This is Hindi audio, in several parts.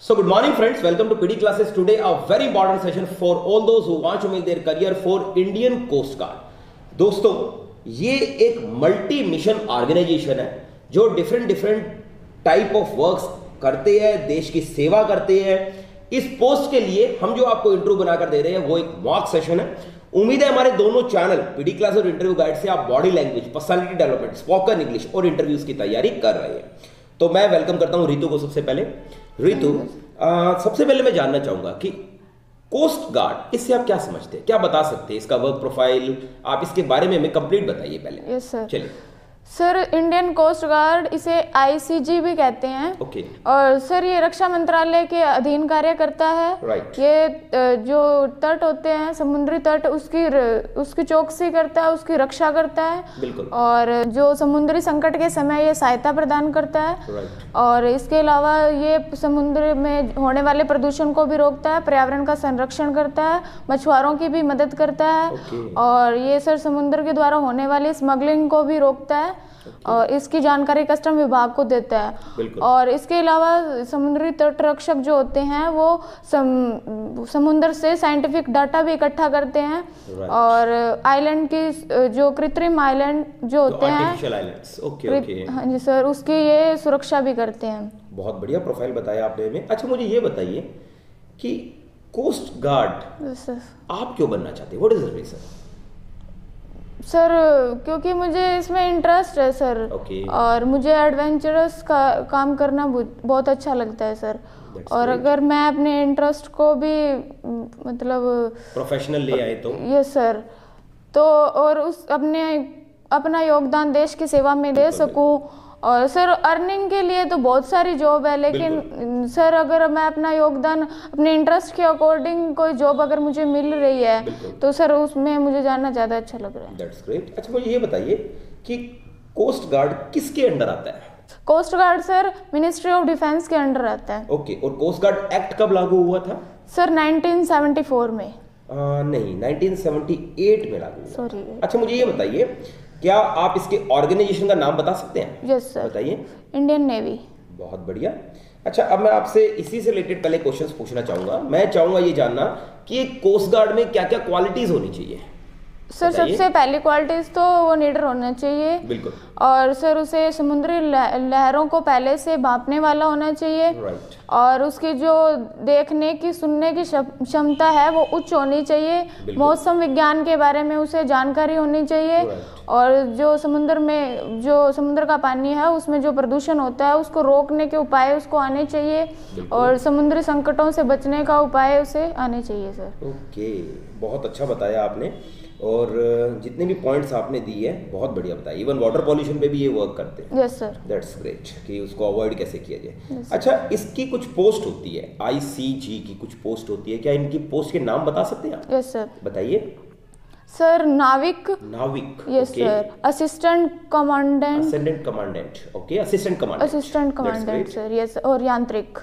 So good morning friends, welcome to PD classes. Today a very important session for all those who want to make their career for Indian Coast Guard. दोस्तों ये एक मल्टी मिशन ऑर्गेनाइजेशन है जो डिफरेंट टाइप ऑफ वर्क्स करते हैं, देश की सेवा करते हैं। इस पोस्ट के लिए हम जो आपको इंटरव्यू बनाकर दे रहे हैं वो एक मॉक सेशन है। उम्मीद है हमारे दोनों चैनल पीडी क्लास और इंटरव्यू गाइड से आप body language, personality development, spoken English और इंटरव्यूज की तैयारी कर रहे हैं। तो मैं वेलकम करता हूं रितु को। सबसे पहले रितु, सबसे पहले मैं जानना चाहूंगा कि कोस्ट गार्ड, इससे आप क्या समझते हैं, क्या बता सकते हैं, इसका वर्क प्रोफाइल आप इसके बारे में हमें कंप्लीट बताइए पहले। Yes sir. चलिए सर, इंडियन कोस्ट गार्ड इसे आईसीजी भी कहते हैं। ओके। और सर ये रक्षा मंत्रालय के अधीन कार्य करता है। राइट। ये जो तट होते हैं, समुद्री तट, उसकी चौकसी करता है, उसकी रक्षा करता है। बिल्कुल। और जो समुद्री संकट के समय ये सहायता प्रदान करता है। राइट। और इसके अलावा ये समुद्र में होने वाले प्रदूषण को भी रोकता है, पर्यावरण का संरक्षण करता है, मछुआरों की भी मदद करता है। और ये सर समुद्र के द्वारा होने वाली स्मगलिंग को भी रोकता है। और इसकी जानकारी कस्टम विभाग को देता है। और इसके अलावा समुद्री तट रक्षक जो होते हैं वो समुद्र से साइंटिफिक डाटा भी इकट्ठा करते हैं। और आइलैंड की जो कृत्रिम आइलैंड जो होते हैं, हाँ जी सर, उसकी ये सुरक्षा भी करते हैं। बहुत बढ़िया प्रोफाइल बताया आपने हमें। अच्छा, मुझे ये बताइए कि कोस्ट गार्ड आप क्यों बनना चाहते हैं? What is the reason? Sir क्योंकि मुझे इसमें इंटरेस्ट है सर। और मुझे एडवेंचरस काम करना बहुत अच्छा लगता है सर। और अगर मैं अपने इंटरेस्ट को भी मतलब प्रोफेशनल ले आए तो यस सर, तो और अपना योगदान देश की सेवा में दे सकूं। और सर अर्निंग के लिए तो बहुत सारी जॉब है, लेकिन सर अगर मैं अपना योगदान अपने इंटरेस्ट के अकॉर्डिंग कोई जॉब अगर मुझे मिल रही है तो सर उसमें मुझे जाना ज़्यादा अच्छा लग रहा है। That's great. अच्छा, मुझे ये बताइए कि कोस्ट गार्ड किसके अंडर आता है? Coast guard sir ministry of defence के अंडर आता है। ओके। और कोस्ट गार्ड एक्ट कब लागू हुआ था? सर 1974 में। नहीं, 1978 में लागू हुआ। सॉरी। अच्छा, मुझे ये बताइए, क्या आप इसके ऑर्गेनाइजेशन का नाम बता सकते हैं? Yes sir. बताइए। Indian Navy. बहुत बढ़िया। अच्छा, अब मैं आपसे इसी से रिलेटेड पहले क्वेश्चंस पूछना चाहूंगा। मैं चाहूंगा ये जानना कि कोस्ट गार्ड में क्या क्या क्वालिटीज होनी चाहिए। सर सबसे पहली क्वालिटीज तो वो लीडर होना चाहिए। बिल्कुल। और सर उसे समुद्री लहरों को पहले से भांपने वाला होना चाहिए। राइट। और उसकी जो देखने की, सुनने की क्षमता है वो उच्च होनी चाहिए। मौसम विज्ञान के बारे में उसे जानकारी होनी चाहिए। और जो समुद्र का पानी है उसमें जो प्रदूषण होता है उसको रोकने के उपाय उसको आने चाहिए। और समुद्री संकटों से बचने का उपाय उसे आने चाहिए सर। ओके, बहुत अच्छा बताया आपने। और जितने भी पॉइंट्स आपने दिए हैं बहुत बढ़िया बताया। इवन वाटर पॉल्यूशन पे भी ये वर्क करते हैं। Yes sir. दैट्स ग्रेट कि उसको अवॉइड कैसे किया जाए। अच्छा, इसकी कुछ पोस्ट होती है, आईसीजी की कुछ पोस्ट होती है, क्या इनकी पोस्ट के नाम बता सकते हैं आप? Yes sir. बताइए। सर नाविक। Yes sir. Assistant commandant. Okay, assistant commandant sir. Yes. और यांत्रिक।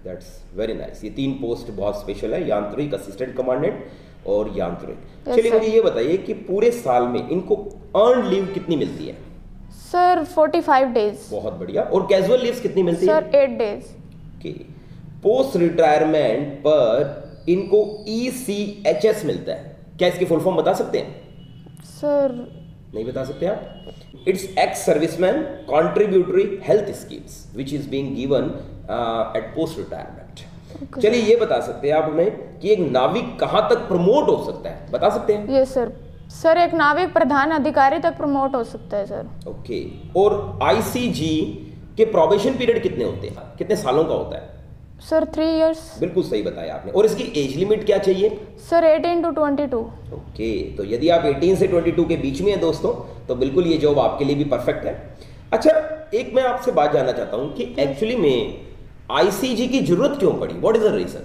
That's very nice. ये तीन पोस्ट बहुत स्पेशल है, यांत्रिक, असिस्टेंट कमांडेंट और यांत्रिक। चलिए मुझे ये बताइए कि पूरे साल में इनको अर्न लीव कितनी मिलती है? Sir 45 days. बहुत बढ़िया। और कैजुअल लीव्स कितनी मिलती है? Sir 8 days. Okay. Post retirement पर इनको ECHS मिलता है, क्या इसकी फुल फॉर्म बता सकते हैं? सर नहीं बता सकते आप? It's ex serviceman contributory health schemes which is being given at post retirement. चलिए ये बता सकते हैं आप हमें कि एक नाविक कहां तक प्रमोट हो सकता है, बता सकते हैं? Yes sir. सर एक नाविक प्रधान अधिकारी तक प्रमोट हो सकता है सर। ओके। और आईसीजी के प्रोबेशन पीरियड कितने होते हैं, कितने सालों का होता है? Sir 3 years. बिल्कुल सही बताया आपने। और इसकी एज लिमिट क्या चाहिए? Sir 18 to 22। ओके, तो यदि आप 18 से 22 के बीच में हैं दोस्तों तो बिल्कुल ये जॉब आपके लिए भी परफेक्ट है। अच्छा, एक मैं आपसे बात जानना चाहता हूँ कि एक्चुअली में आईसीजी की जरूरत क्यों पड़ी? What is the reason?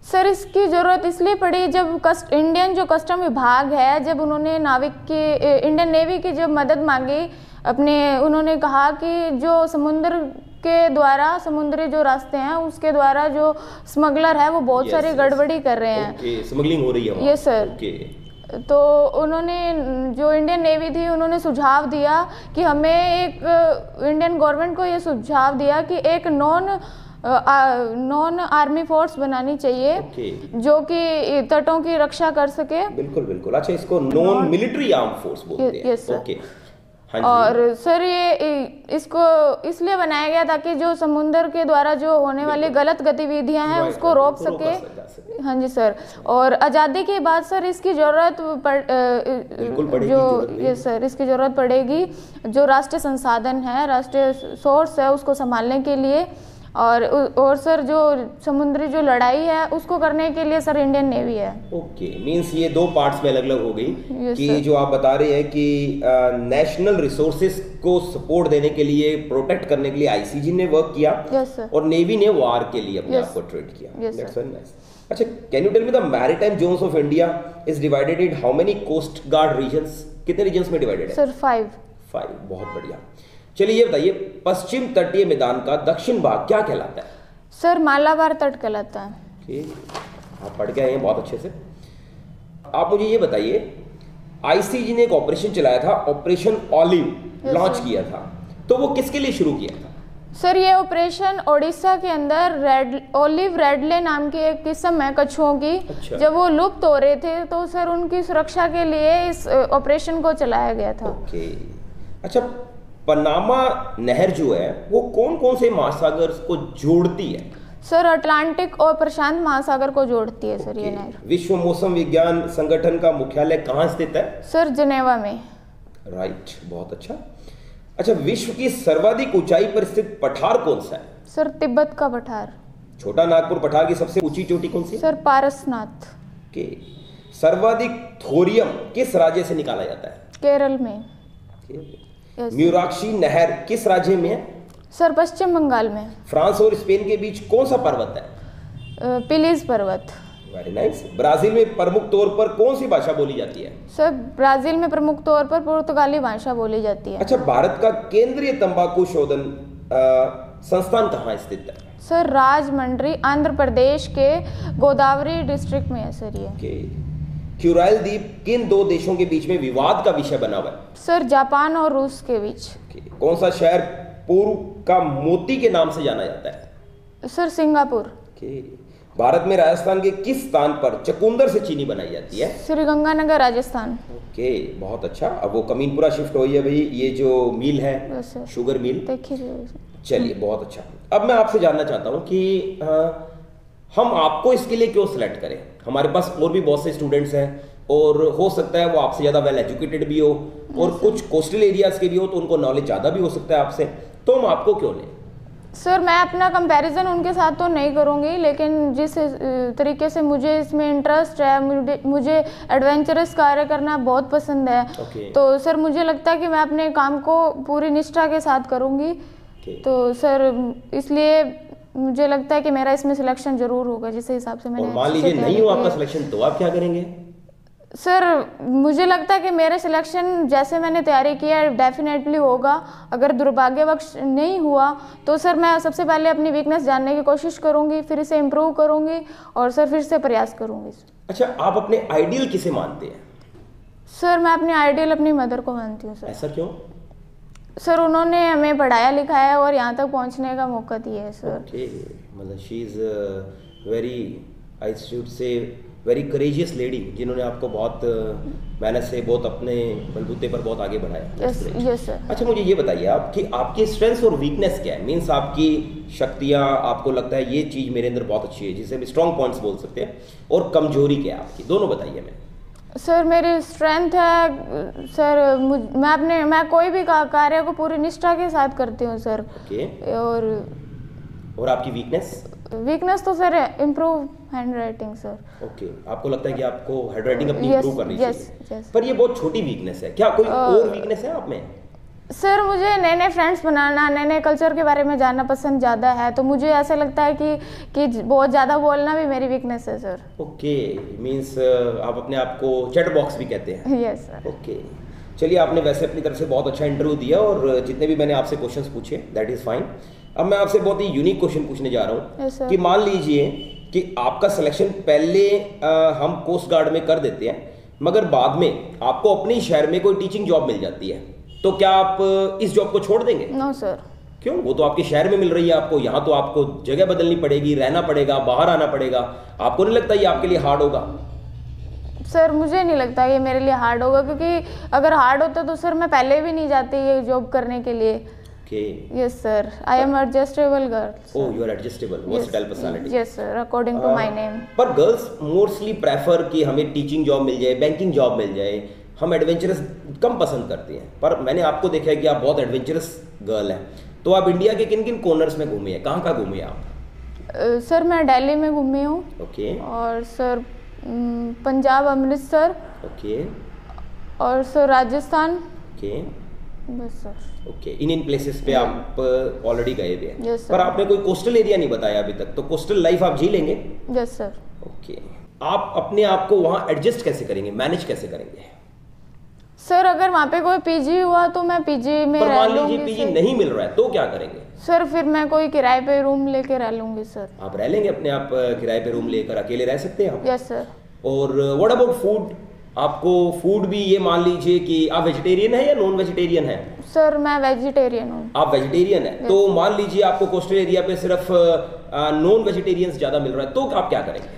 Sir इसकी जरूरत इसलिए पड़ी जब इंडियन जो कस्टम विभाग है, जब उन्होंने नाविक की, इंडियन नेवी की जब मदद मांगी उन्होंने कहा कि जो समुद्र के द्वारा, समुद्री जो रास्ते हैं उसके द्वारा जो स्मगलर है वो बहुत सारी गड़बड़ी कर रहे हैं। स्मगलिंग हो रही है। Yes sir. तो उन्होंने, जो इंडियन नेवी थी, उन्होंने सुझाव दिया कि हमें इंडियन गवर्नमेंट को ये सुझाव दिया कि एक नॉन नॉन आर्मी फोर्स बनानी चाहिए जो कि तटों की रक्षा कर सके। बिल्कुल बिल्कुल। अच्छा, इसको नॉन मिलिट्री आर्म फोर्स बोलते हैं। Yes sir. ओके। और सर ये इसको इसलिए बनाया गया ताकि जो समुद्र के द्वारा जो होने वाली गलत गतिविधियां हैं उसको रोक सके। हाँ जी सर। और आज़ादी के बाद सर इसकी ज़रूरत इसकी ज़रूरत पड़ेगी जो राष्ट्रीय संसाधन है, राष्ट्रीय सोर्स है, उसको संभालने के लिए। और सर जो समुद्री जो लड़ाई है उसको करने के लिए सर इंडियन नेवी है। ओके, मींस ये दो पार्ट्स में अलग अलग हो गई कि जो आप बता रहे हैं कि नेशनल रिसोर्सेज को सपोर्ट देने के लिए, प्रोटेक्ट करने के लिए आईसीजी ने वर्क किया और नेवी ने वार के लिए अपने आप को ट्रेड किया। That's very nice. अच्छा, can you tell me the maritime zones of India is divided in how many coast guard regions? कितने रीजन्स में डिवाइडेड है? सर 5। बहुत बढ़िया। चलिए ये बताइए, पश्चिम तटीय मैदान का दक्षिण भाग क्या कहलाता है? सर मालाबार तट कहलाता है। ओके, आप पढ़ के आए हैं बहुत अच्छे से। आप मुझे ये बताइए, आईसीजी ने एक ऑपरेशन चलाया था, ऑपरेशन ऑलिव लॉन्च किया था, तो वो किसके लिए शुरू किया था? सर ये ऑपरेशन ओडिशा के अंदर ओलिव रेडले नाम की एक किस्म है कछुओं की। अच्छा। जब वो लुप्त हो रहे थे तो सर उनकी सुरक्षा के लिए इस ऑपरेशन को चलाया गया था। ओके। अच्छा, पनामा नहर जो है वो कौन कौन से महासागर को जोड़ती है? सर अटलांटिक और प्रशांत महासागर को जोड़ती है सर ये नहर। विश्व मौसम विज्ञान संगठन का मुख्यालय कहाँ स्थित है? सर जिनेवा में। राइट, बहुत अच्छा। अच्छा, विश्व की सर्वाधिक ऊंचाई पर स्थित पठार कौन सा है? सर तिब्बत का पठार। छोटा नागपुर पठार की सबसे ऊंची चोटी कौन सी है? सर पारसनाथ। ओके। सर्वाधिक थोरियम किस राज्य से निकाला जाता है? केरल में। म्यूराक्षी नहर किस राज्य में है? सर पश्चिम बंगाल में। फ्रांस और स्पेन के बीच कौन सा पर्वत है? पिलीज पर्वत। Very nice. ब्राजील में प्रमुख तौर पर कौन सी भाषा बोली जाती है? सर ब्राजील में प्रमुख तौर पर पुर्तगाली भाषा बोली जाती है। अच्छा, भारत का केंद्रीय तंबाकू शोधन संस्थान कहाँ स्थित है? सर राजमंड्री, आंध्र प्रदेश के गोदावरी डिस्ट्रिक्ट में है सर ये। क्यूराइल द्वीप किन दो देशों के बीच में विवाद का विषय बना हुआ है? सर जापान और रूस के बीच। कौन सा शहर पूर्व का मोती के नाम से जाना जाता है? Sir Singapore. भारत में राजस्थान के किस स्थान पर चकुंदर से चीनी बनाई जाती है? श्रीगंगानगर राजस्थान। ओके, बहुत अच्छा। अब वो कमीनपुरा शिफ्ट हुई है भाई, ये जो मिल है शुगर मिल। चलिए, बहुत अच्छा। अब मैं आपसे जानना चाहता हूँ कि हम आपको इसके लिए क्यों सिलेक्ट करें? हमारे पास और भी बहुत से स्टूडेंट्स हैं और हो सकता है वो आपसे ज़्यादा वेल एजुकेटेड भी हो और कुछ कोस्टल एरियाज के भी हो, तो उनको नॉलेज ज़्यादा भी हो सकता है आपसे, तो हम आपको क्यों लें? सर मैं अपना कंपैरिजन उनके साथ तो नहीं करूंगी, लेकिन जिस तरीके से मुझे इसमें इंटरेस्ट है, मुझे एडवेंचरस कार्य करना बहुत पसंद है। तो सर मुझे लगता है कि मैं अपने काम को पूरी निष्ठा के साथ करूंगी। तो सर इसलिए मुझे लगता है कि मेरा इसमें सिलेक्शन जरूर होगा, जिस हिसाब से मैंने। मान लीजिए नहीं हुआ आपका सिलेक्शन, तो आप क्या करेंगे? सर मुझे लगता है कि मेरे सिलेक्शन जैसे मैंने तैयारी की है डेफिनेटली होगा। अगर दुर्भाग्यवश नहीं हुआ तो सर मैं सबसे पहले अपनी वीकनेस जानने की कोशिश करूंगी, फिर इसे इम्प्रूव करूंगी और सर फिर से प्रयास करूंगी। अच्छा, आप अपने आइडियल किसे मानते हैं? सर मैं अपने आइडियल अपनी मदर को मानती हूँ। सर ऐसा क्यों? सर उन्होंने हमें पढ़ाया लिखाया और यहाँ तक पहुँचने का मौका दिया है सर। मतलब she is very, I should say very courageous lady, जिन्होंने आपको बहुत मेहनत से, बहुत अपने बलबूते पर बहुत आगे बढ़ाया। Yes sir. अच्छा, मुझे ये बताइए आप कि आपकी स्ट्रेंथ और वीकनेस क्या है? मीन्स आपकी शक्तियाँ, आपको लगता है ये चीज़ मेरे अंदर बहुत अच्छी है, जिसे हम स्ट्रॉन्ग पॉइंट्स बोल सकते हैं, और कमजोरी क्या है आपकी, दोनों बताइए हमें। सर मेरी स्ट्रेंथ है सर, मैं कोई भी कार्य को पूरी निष्ठा के साथ करती हूँ सर। और आपकी वीकनेस? वीकनेस तो sir improve hand writing sir. Okay, आपको लगता है कि आपको हैंड राइटिंग अपनी इम्प्रूव करनी चाहिए। yes. पर ये बहुत छोटी वीकनेस है, क्या कोई और वीकनेस है आप में? सर मुझे नए नए फ्रेंड्स बनाना, नए नए कल्चर के बारे में जानना पसंद ज़्यादा है, तो मुझे ऐसा लगता है कि बहुत ज़्यादा बोलना भी मेरी वीकनेस है सर। ओके, मीन्स आप अपने आप को चैट बॉक्स भी कहते हैं? Yes sir. ओके, चलिए, आपने वैसे अपनी तरफ से बहुत अच्छा इंटरव्यू दिया और जितने भी मैंने आपसे क्वेश्चंस पूछे दैट इज़ फाइन। अब मैं आपसे बहुत ही यूनिक क्वेश्चन पूछने जा रहा हूँ। yes, कि मान लीजिए कि आपका सिलेक्शन पहले हम कोस्ट गार्ड में कर देते हैं, मगर बाद में आपको अपने शहर में कोई टीचिंग जॉब मिल जाती है, तो क्या आप इस जॉब को छोड़ देंगे? No sir. क्यों? वो तो आपके शहर में मिल रही है आपको, यहाँ तो आपको जगह बदलनी पड़ेगी, रहना पड़ेगा, बाहर आना पड़ेगा। आपको नहीं लगता ये आपके लिए हार्ड होगा? सर मुझे नहीं लगता ये मेरे लिए हार्ड होगा, क्योंकि अगर हार्ड होता तो सर मैं पहले भी नहीं जाती ये जॉब करने के लिए। Okay. Yes sir, I am adjustable girl. Oh, you are adjustable, versatile personality. Yes sir, according to my name. पर गर्ल्स मोस्टली प्रेफर कि हमें टीचिंग जॉब मिल जाए, बैंकिंग जॉब मिल जाए, हम एडवेंचरस कम पसंद करते हैं। पर मैंने आपको देखा है कि आप बहुत एडवेंचरस गर्ल हैं। तो आप इंडिया के किन किन कॉर्नर्स में घूमे हैं, कहाँ कहाँ घूमे हैं आप? सर मैं दिल्ली में घूमी हूँ। ओके। और सर पंजाब, अमृतसर। ओके। और सर राजस्थान। ओके। बस सर। ओके, इन प्लेसेस पे आप ऑलरेडी गए हुए हैं। Yes sir. पर आपने कोई कोस्टल एरिया नहीं बताया अभी तक, तो कोस्टल लाइफ आप जी लेंगे? Yes sir. ओके। आप अपने आप को वहाँ एडजस्ट कैसे करेंगे, मैनेज कैसे करेंगे? सर अगर वहाँ पे कोई पीजी हुआ तो मैं पीजी में पर रह मान लूंगी। लीजिए पीजी नहीं मिल रहा है तो क्या करेंगे? सर फिर मैं कोई किराए पे रूम लेके रह लूंगी सर। आप रह लेंगे अपने आप किराए पे रूम लेकर, अकेले रह सकते हैं आप? Yes sir. और व्हाट अबाउट फूड? आपको फूड भी, ये मान लीजिए कि आप वेजिटेरियन है या नॉन वेजिटेरियन है? सर मैं वेजिटेरियन हूँ। आप वेजिटेरियन है, तो मान लीजिए आपको कोस्टल एरिया पे सिर्फ नॉन वेजिटेरियंस ज्यादा मिल रहा है, तो आप क्या करेंगे?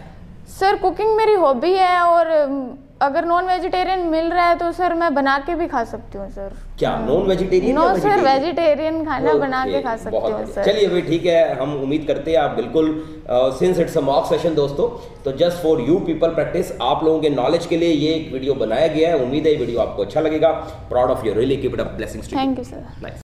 सर कुकिंग मेरी हॉबी है, और अगर नॉन वेजिटेरियन मिल रहा है तो सर मैं बना के भी खा सकती हूँ सर। क्या non vegetarian? No sir, vegetarian खाना बना के खा सकती हूँ सर। चलिए भाई ठीक है, हम उम्मीद करते हैं आप बिल्कुल, since it's a mock session दोस्तों, तो just for you people practice, आप लोगों के नॉलेज के लिए ये एक वीडियो बनाया गया है। उम्मीद है ये वीडियो आपको अच्छा लगेगा। Proud of you, really keep it up, blessings to you. Thank you sir. Nice.